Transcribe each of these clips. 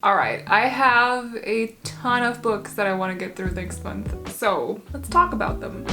Alright, I have a ton of books that I want to get through next month, so let's talk about them.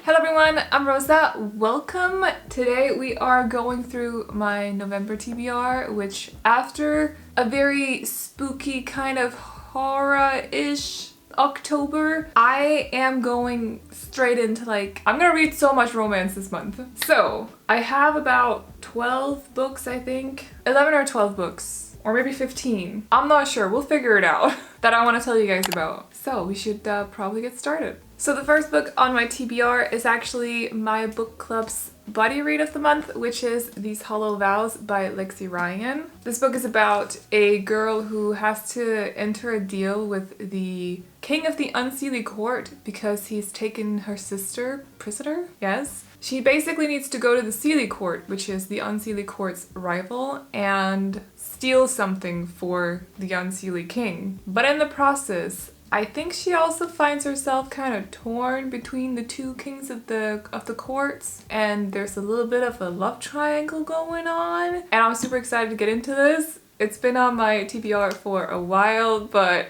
Hello everyone, I'm Rosa. Welcome. Today we are going through my November TBR, which after a very spooky kind of horror-ish October, I am going straight into I'm gonna read so much romance this month. So I have about 12 books, I think. 11 or 12 books. Or maybe 15. I'm not sure. We'll figure it out. That I want to tell you guys about. So we should probably get started. So the first book on my TBR is actually my book club's buddy read of the month, which is These Hollow Vows by Lexi Ryan. This book is about a girl who has to enter a deal with the king of the Unseelie court because he's taken her sister prisoner. Yes. She basically needs to go to the Seelie court, which is the Unseelie court's rival, and steal something for the Unseelie king. But in the process, I think she also finds herself kind of torn between the two kings of the courts, and there's a little bit of a love triangle going on. And I'm super excited to get into this. It's been on my TBR for a while, but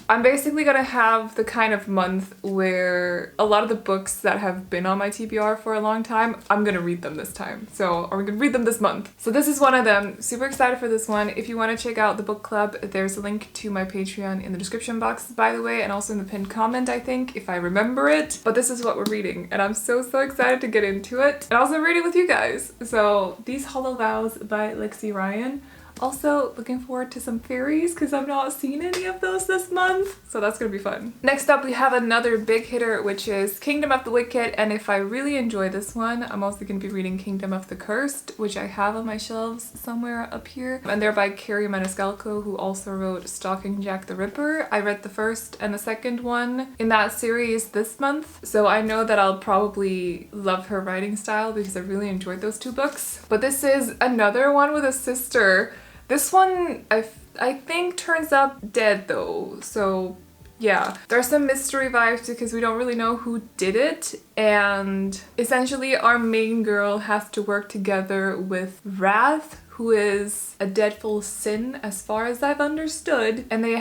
I'm basically gonna have the kind of month where a lot of the books that have been on my TBR for a long time, I'm gonna read them this time. So, or we're gonna read them this month. So this is one of them. Super excited for this one. If you want to check out the book club, there's a link to my Patreon in the description box, by the way, and also in the pinned comment, I think, if I remember it. But this is what we're reading, and I'm so excited to get into it. And also read it with you guys. So, These Hollow Vows by Lexi Ryan. Also, looking forward to some faeries because I've not seen any of those this month, so that's gonna be fun. Next up, we have another big hitter, which is Kingdom of the Wicked, and if I really enjoy this one, I'm also gonna be reading Kingdom of the Cursed, which I have on my shelves somewhere up here. And they're by Kerri Maniscalco, who also wrote Stalking Jack the Ripper. I read the first and the second one in that series this month, so I know that I'll probably love her writing style because I really enjoyed those two books. But this is another one with a sister. This one, I think, turns up dead though, so yeah. There's some mystery vibes because we don't really know who did it, and essentially our main girl has to work together with Wrath, who is a deadful sin as far as I've understood, and they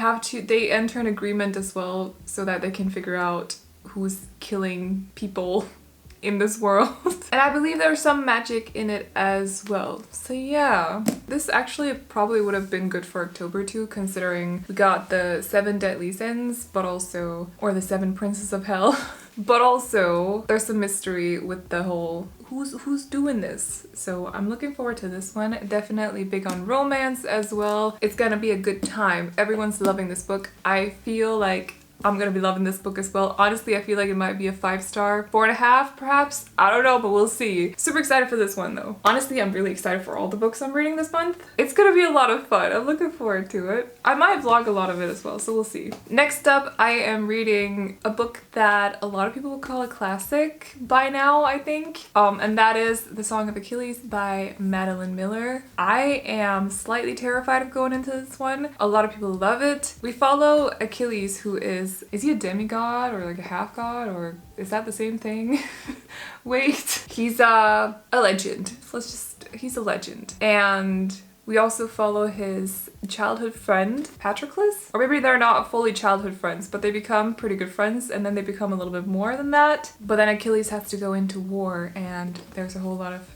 enter an agreement as well so that they can figure out who's killing people in this world. And I believe there's some magic in it as well. So yeah, this actually probably would have been good for October too, considering we got the 7 deadly sins, but also, or the 7 princes of hell. But also, there's some mystery with the whole who's doing this. So I'm looking forward to this one. Definitely big on romance as well. It's gonna be a good time. Everyone's loving this book. I feel like I'm gonna be loving this book as well. Honestly, I feel like it might be a 5-star, 4.5 perhaps. I don't know, but we'll see. Super excited for this one though. Honestly, I'm really excited for all the books I'm reading this month. It's gonna be a lot of fun. I'm looking forward to it. I might vlog a lot of it as well, so we'll see. Next up, I am reading a book that a lot of people would call a classic by now, I think. And that is The Song of Achilles by Madeline Miller. I am slightly terrified of going into this one. A lot of people love it. We follow Achilles, who is he a demigod or like a half god, or is that the same thing? Wait, he's a legend. He's a legend. And we also follow his childhood friend, Patroclus. Or maybe they're not fully childhood friends, but they become pretty good friends, and then they become a little bit more than that. But then Achilles has to go into war, and there's a whole lot of,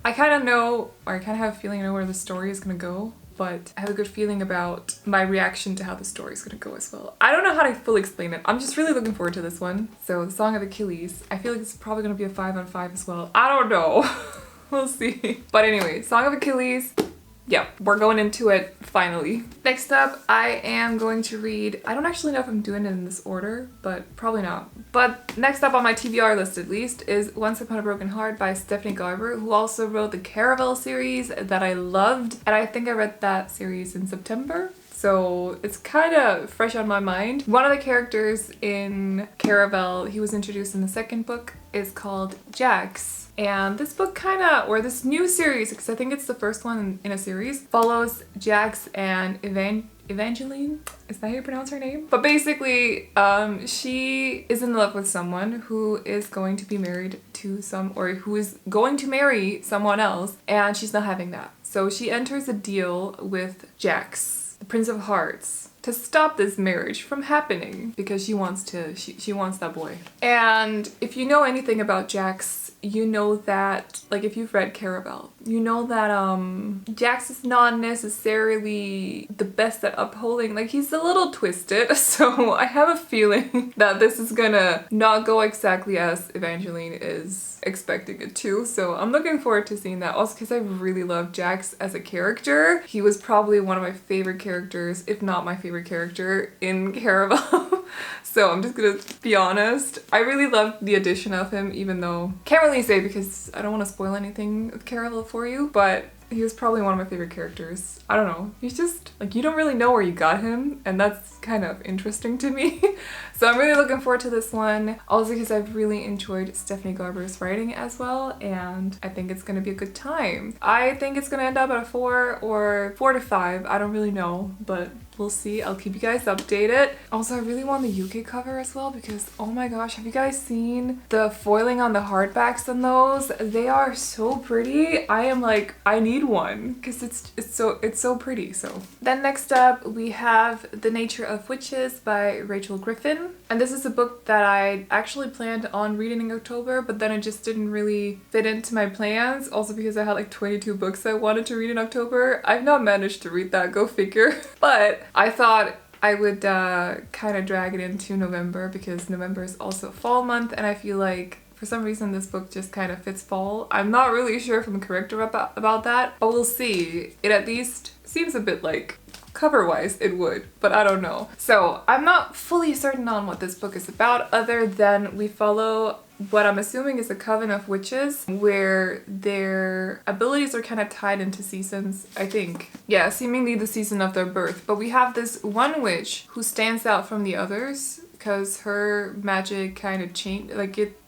I kind of know, or I kind of have a feeling I know where the story is gonna go, but I have a good feeling about my reaction to how the story's gonna go as well. I don't know how to fully explain it. I'm just really looking forward to this one. So, The Song of Achilles. I feel like it's probably gonna be a 5 on 5 as well. I don't know. We'll see. But anyway, Song of Achilles. Yeah, we're going into it finally. Next up, I am going to read, I don't actually know if I'm doing it in this order, but probably not. But next up on my TBR list at least is Once Upon a Broken Heart by Stephanie Garber, who also wrote the Caravel series that I loved. And I think I read that series in September. So it's kind of fresh on my mind. One of the characters in Caravel, he was introduced in the second book, is called Jax. And this book or this new series, because I think it's the first one in a series, follows Jax and Evangeline. Is that how you pronounce her name? But basically, she is in love with someone who is going to be married to who is going to marry someone else, and she's not having that. So she enters a deal with Jax, the Prince of Hearts, to stop this marriage from happening because she wants that boy. And if you know anything about Jax, you know that, like if you've read Caraval, you know that Jax is not necessarily the best at upholding, like he's a little twisted, so I have a feeling that this is gonna not go exactly as Evangeline is expecting it to, so I'm looking forward to seeing that. Also because I really love Jax as a character. He was probably one of my favorite characters, if not my favorite character in Caraval. So I'm just gonna be honest. I really loved the addition of him, even though can't really say because I don't want to spoil anything of Caraval for you, but he was probably one of my favorite characters. I don't know. He's just, like, you don't really know where you got him, and that's kind of interesting to me. So I'm really looking forward to this one. Also because I've really enjoyed Stephanie Garber's writing as well, and I think it's gonna be a good time. I think it's gonna end up at a 4 or 4 to 5. I don't really know, but we'll see. I'll keep you guys updated. Also, I really want the UK cover as well because, oh my gosh, have you guys seen the foiling on the hardbacks on those? They are so pretty. I am like, I need one because it's so pretty. So then next up we have The Nature of Witches by Rachel Griffin. And this is a book that I actually planned on reading in October, but then it just didn't really fit into my plans. Also because I had like 22 books I wanted to read in October. I've not managed to read that, go figure. But I thought I would kind of drag it into November because November is also a fall month, and I feel like for some reason this book just kind of fits fall. I'm not really sure if I'm correct about that, but we'll see. It at least seems a bit like cover-wise it would, but I don't know. So I'm not fully certain on what this book is about, other than we follow what I'm assuming is a coven of witches where their abilities are kind of tied into seasons, I think. Yeah, seemingly the season of their birth. But we have this one witch who stands out from the others because her magic kind of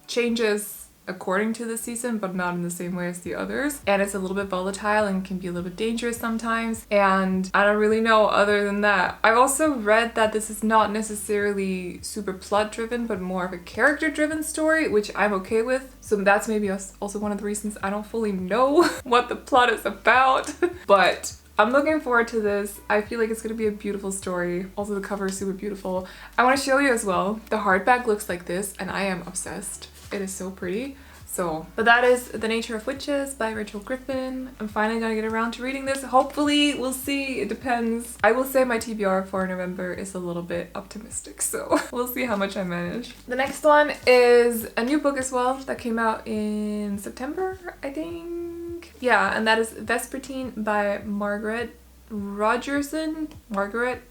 changes according to the season, but not in the same way as the others. And it's a little bit volatile and can be a little bit dangerous sometimes. And I don't really know other than that. I've also read that this is not necessarily super plot driven, but more of a character driven story, which I'm okay with. So that's maybe also one of the reasons I don't fully know what the plot is about. But I'm looking forward to this. I feel like it's gonna be a beautiful story. Also the cover is super beautiful. I want to show you as well. The hardback looks like this and I am obsessed. It is so pretty. So, but that is The Nature of Witches by Rachel Griffin. I'm finally gonna get around to reading this. Hopefully, we'll see. It depends. I will say my TBR for November is a little bit optimistic, so we'll see how much I manage. The next one is a new book as well that came out in September, I think. Yeah, and that is Vespertine by Margaret Rogerson. Margaret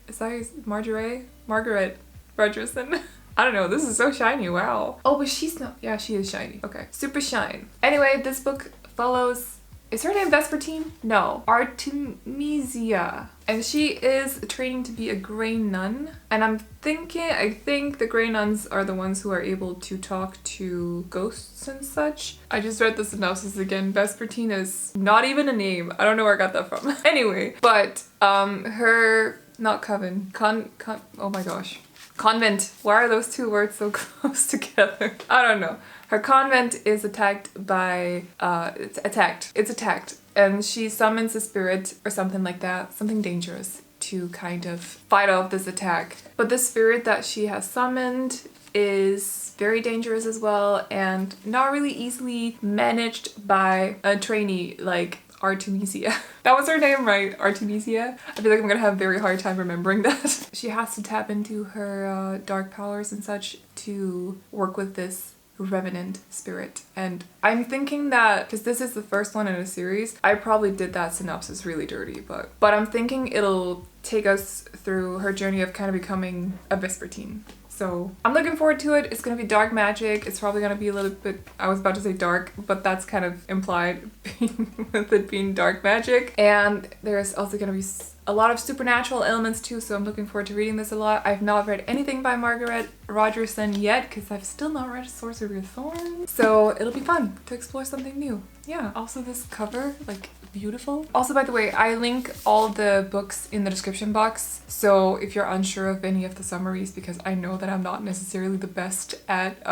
Rogerson. I don't know, this is so shiny, wow. Oh, but she's not, yeah, she is shiny. Okay, super shine. Anyway, this book follows, is her name Vespertine? No, Artemisia. And she is training to be a Grey Nun. And I think the Grey Nuns are the ones who are able to talk to ghosts and such. I just read the synopsis again. Vespertine is not even a name. I don't know where I got that from. Anyway, but her, not coven, oh my gosh. Convent. Why are those two words so close together? I don't know. Her convent is attacked by, it's attacked. And she summons a spirit or something like that, something dangerous, to kind of fight off this attack. But the spirit that she has summoned is very dangerous as well and not really easily managed by a trainee like Artemisia. That was her name, right? Artemisia? I feel like I'm gonna have a very hard time remembering that. She has to tap into her dark powers and such to work with this revenant spirit. And I'm thinking that, because this is the first one in a series, I probably did that synopsis really dirty, but I'm thinking it'll take us through her journey of kind of becoming a Vespertine. So I'm looking forward to it. It's gonna be dark magic. It's probably gonna be a little bit, I was about to say dark, but that's kind of implied with it being dark magic. And there's also gonna be a lot of supernatural elements too, so I'm looking forward to reading this a lot. I've not read anything by Margaret Rogerson yet because I've still not read Sorcery of Thorns. So it'll be fun to explore something new. Yeah, also this cover, like, beautiful. Also, by the way, I link all the books in the description box, so if you're unsure of any of the summaries, because I know that I'm not necessarily the best at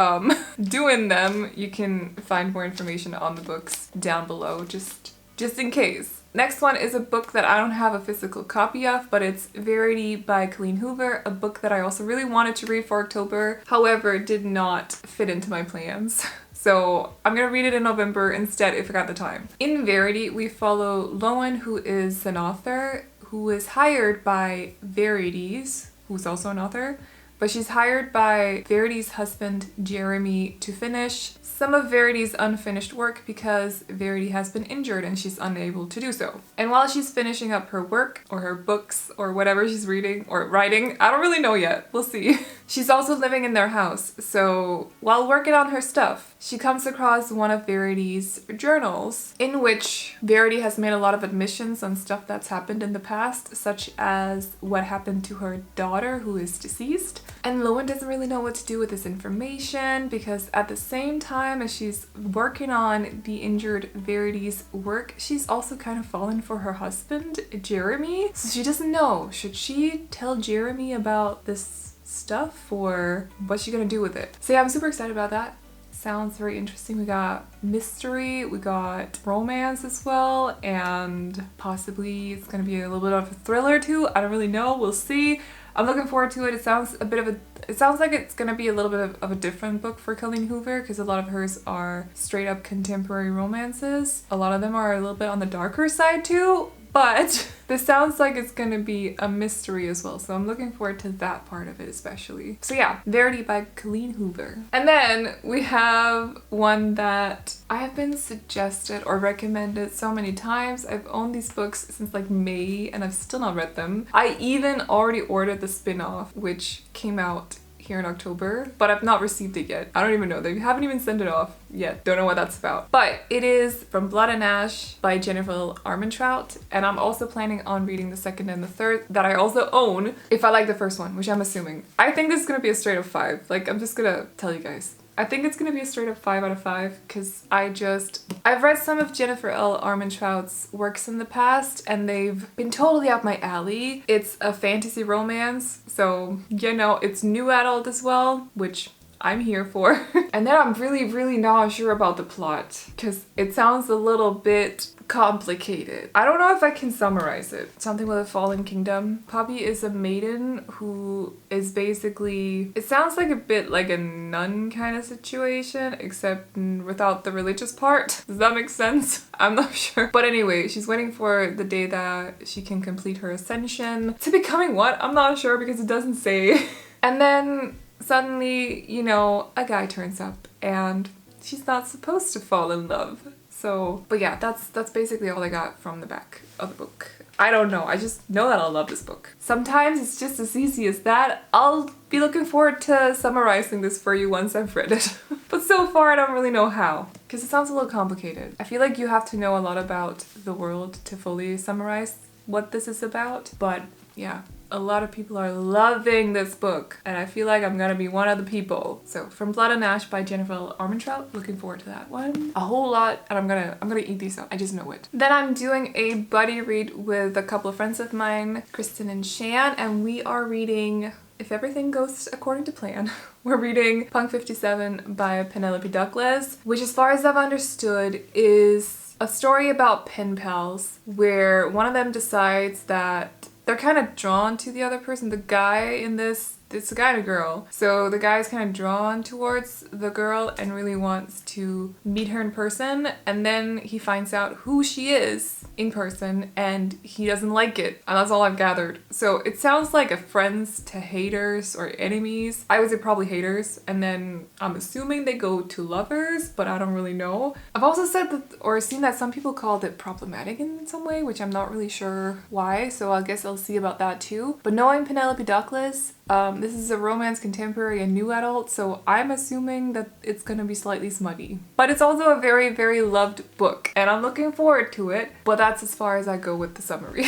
doing them, you can find more information on the books down below, just in case. Next one is a book that I don't have a physical copy of, but it's Verity by Colleen Hoover, a book that I also really wanted to read for October, however, did not fit into my plans. So I'm gonna read it in November instead if I got the time. In Verity, we follow Loan, who is an author who is hired by Verity's, who's also an author, but she's hired by Verity's husband, Jeremy, to finish some of Verity's unfinished work because Verity has been injured and she's unable to do so. And while she's finishing up her work or her books or whatever she's reading or writing, I don't really know yet, we'll see. She's also living in their house, so while working on her stuff, she comes across one of Verity's journals in which Verity has made a lot of admissions on stuff that's happened in the past, such as what happened to her daughter who is deceased. And Loan doesn't really know what to do with this information because at the same time as she's working on the injured Verity's work, she's also kind of fallen for her husband, Jeremy. So she doesn't know, should she tell Jeremy about this stuff or what's she gonna do with it? So yeah, I'm super excited about that. Sounds very interesting. We got mystery, we got romance as well, and possibly it's gonna be a little bit of a thriller too. I don't really know, we'll see. I'm looking forward to it. It sounds like it's gonna be a little bit of a different book for Colleen Hoover because a lot of hers are straight up contemporary romances. A lot of them are a little bit on the darker side too, but this sounds like it's gonna be a mystery as well, so I'm looking forward to that part of it especially. So yeah, Verity by Colleen Hoover. And then we have one that I have been suggested or recommended so many times. I've owned these books since like May and I've still not read them. I even already ordered the spin-off, which came out here in October, but I've not received it yet. I don't even know. They haven't even sent it off yet. Don't know what that's about. But it is From Blood and Ash by Jennifer Armentrout, and I'm also planning on reading the second and the third that I also own if I like the first one, which I'm assuming. I think this is gonna be a straight up 5. Like, I'm just gonna tell you guys. I think it's gonna be a straight up 5 out of 5 because I've read some of Jennifer L. Armentrout's works in the past and they've been totally up my alley. It's a fantasy romance, so you know, it's new adult as well, which I'm here for. And then I'm really not sure about the plot because it sounds a little bit complicated. I don't know if I can summarize it. Something with a fallen kingdom. Poppy is a maiden who is basically, it sounds like a bit like a nun kind of situation, except without the religious part. Does that make sense? I'm not sure. But anyway, she's waiting for the day that she can complete her ascension. To becoming what? I'm not sure because it doesn't say. And then suddenly, you know, a guy turns up and she's not supposed to fall in love. So, but yeah, that's basically all I got from the back of the book. I don't know, I just know that I'll love this book. Sometimes it's just as easy as that. I'll be looking forward to summarizing this for you once I've read it. But so far I don't really know how, because it sounds a little complicated. I feel like you have to know a lot about the world to fully summarize what this is about, but yeah. A lot of people are loving this book and I feel like I'm gonna be one of the people. So From Blood and Ash by Jennifer Armentrout, looking forward to that one a whole lot, and I'm gonna eat these up. I just know it. Then I'm doing a buddy read with a couple of friends of mine, Kristen and Shan, and we are reading, if everything goes according to plan, we're reading Punk 57 by Penelope Douglas, which as far as I've understood is a story about pen pals where one of them decides that they're kind of drawn to the other person. The guy in this, it's a guy and a girl. So the guy's kind of drawn towards the girl and really wants to meet her in person. And then he finds out who she is in person and he doesn't like it. And that's all I've gathered. So it sounds like a friends to haters or enemies. I would say probably haters. And then I'm assuming they go to lovers, but I don't really know. I've also said that, or seen that some people called it problematic in some way, which I'm not really sure why. So I guess I'll see about that too. But knowing Penelope Douglas, this is a romance, contemporary, and new adult, so I'm assuming that it's gonna be slightly smutty. But it's also a very loved book, and I'm looking forward to it, but that's as far as I go with the summary.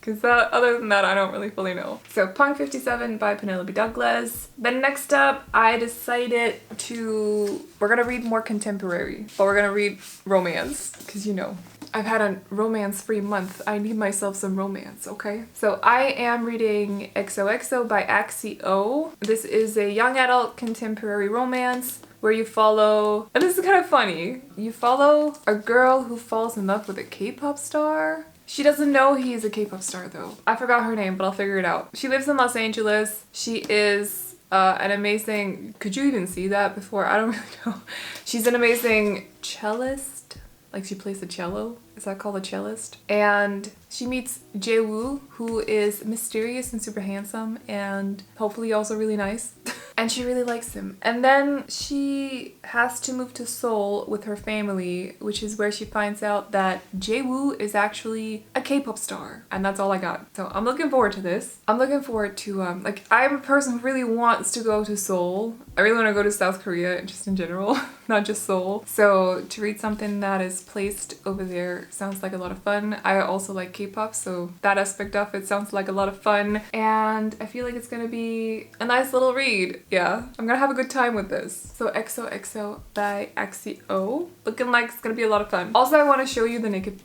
Because other than that, I don't really fully know. So Punk 57 by Penelope Douglas. Then next up, I decided we're gonna read more contemporary, but we're gonna read romance, because you know, I've had a romance-free month. I need myself some romance, okay? So I am reading XOXO by XOXO. This is a young adult contemporary romance where you follow, and this is kind of funny, you follow a girl who falls in love with a K-pop star. She doesn't know he's a K-pop star though. I forgot her name, but I'll figure it out. She lives in Los Angeles. She is an amazing, could you even see that before? I don't really know. She's an amazing cellist. Like she plays the cello. Is that called a cellist? And she meets Jae-woo, who is mysterious and super handsome and hopefully also really nice. And she really likes him. And then she has to move to Seoul with her family, which is where she finds out that Jae-woo is actually a K-pop star. And that's all I got. So I'm looking forward to this. I'm looking forward to, like, I'm a person who really wants to go to Seoul. I really want to go to South Korea, just in general, not just Seoul. So to read something that is placed over there sounds like a lot of fun. I also like K-pop, so that aspect of it sounds like a lot of fun. And I feel like it's gonna be a nice little read. Yeah, I'm gonna have a good time with this. So XOXO by XOXO. Looking like it's gonna be a lot of fun. Also, I want to show you the naked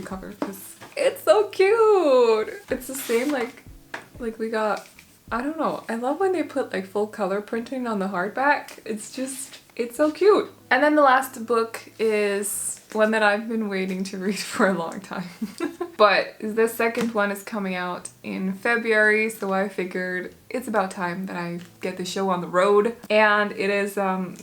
cover because it's so cute. It's the same like we got. I don't know. I love when they put like full color printing on the hardback. It's so cute. And then the last book is one that I've been waiting to read for a long time. But the second one is coming out in February, so I figured it's about time that I get the show on the road. And it is,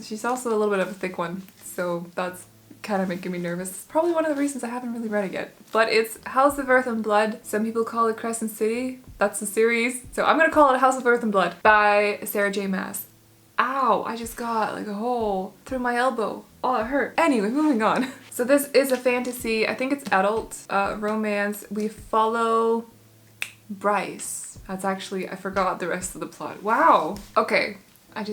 she's also a little bit of a thick one, so that's kind of making me nervous. It's probably one of the reasons I haven't really read it yet. But it's House of Earth and Blood. Some people call it Crescent City. That's the series. So I'm gonna call it House of Earth and Blood by Sarah J. Maas. Ow, I just got like a hole through my elbow. Oh, it hurt. Anyway, moving on. So this is a fantasy, I think it's adult romance. We follow Bryce. That's actually, I forgot the rest of the plot. Wow. Okay. I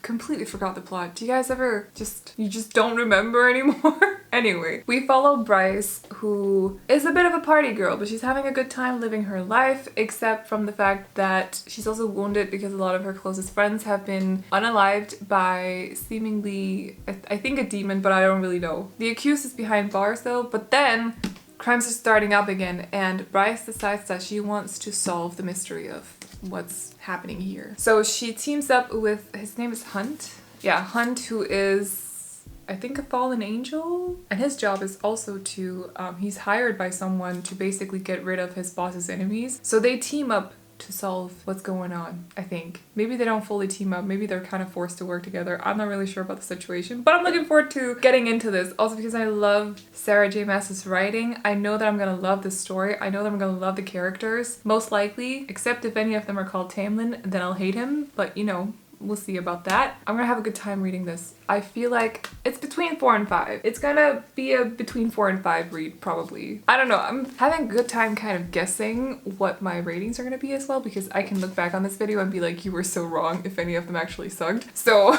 completely forgot the plot. Do you guys ever you just don't remember anymore? Anyway, we follow Bryce, who is a bit of a party girl, but she's having a good time living her life, except from the fact that she's also wounded because a lot of her closest friends have been unalived by seemingly, I think a demon, but I don't really know. The accused is behind bars though, but then crimes are starting up again, and Bryce decides that she wants to solve the mystery of what's happening here. So she teams up with, his name is Hunt. Yeah, Hunt, who is, I think, a fallen angel. And his job is also to, he's hired by someone to basically get rid of his boss's enemies. So they team up to solve what's going on, I think. Maybe they don't fully team up, maybe they're kind of forced to work together. I'm not really sure about the situation, but I'm looking forward to getting into this. Also because I love Sarah J. Maas's writing. I know that I'm gonna love the story. I know that I'm gonna love the characters, most likely, except if any of them are called Tamlin, then I'll hate him, but you know, we'll see about that. I'm gonna have a good time reading this. I feel like it's between 4 and 5. It's gonna be a between 4 and 5 read, probably. I don't know, I'm having a good time kind of guessing what my ratings are gonna be as well, because I can look back on this video and be like, you were so wrong if any of them actually sucked. So,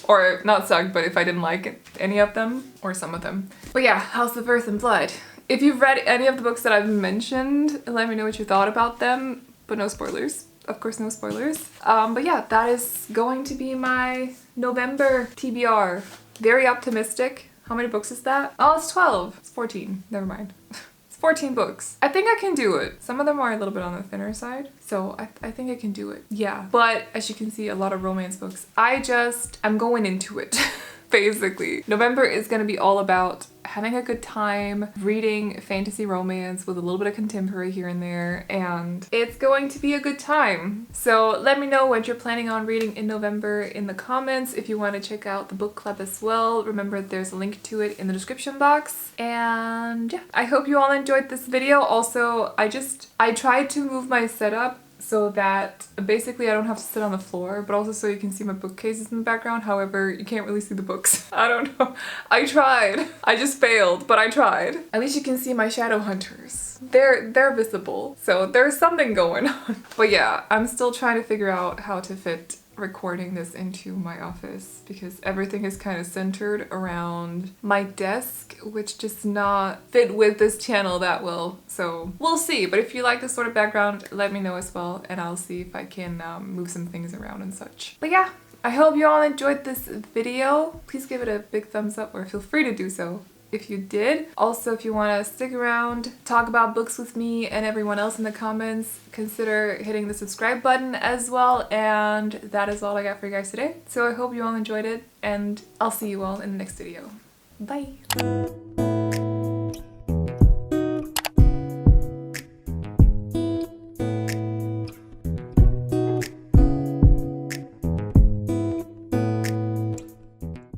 or not sucked, but if I didn't like any of them, or some of them. But yeah, House of Earth and Blood. If you've read any of the books that I've mentioned, let me know what you thought about them, but no spoilers. Of course, no spoilers. But yeah, that is going to be my November TBR. Very optimistic. How many books is that? Oh, it's 12. It's 14. Never mind. It's 14 books. I think I can do it. Some of them are a little bit on the thinner side, so I think I can do it. Yeah, but as you can see, a lot of romance books. I'm going into it. Basically. November is going to be all about having a good time, reading fantasy romance with a little bit of contemporary here and there, and it's going to be a good time. So let me know what you're planning on reading in November in the comments. If you want to check out the book club as well, remember there's a link to it in the description box. And yeah, I hope you all enjoyed this video. Also, I tried to move my setup so that basically I don't have to sit on the floor, but also so you can see my bookcases in the background. However, you can't really see the books. I don't know. I tried. I just failed, but I tried. At least you can see my shadow hunters. They're visible, so there's something going on. But yeah, I'm still trying to figure out how to fit recording this into my office because everything is kind of centered around my desk, which does not fit with this channel that well. So we'll see. But if you like this sort of background, let me know as well, and I'll see if I can move some things around and such. But yeah, I hope you all enjoyed this video. Please give it a big thumbs up, or feel free to do so if you did. Also, if you want to stick around, talk about books with me and everyone else in the comments, consider hitting the subscribe button as well. And that is all I got for you guys today. So I hope you all enjoyed it, and I'll see you all in the next video. Bye!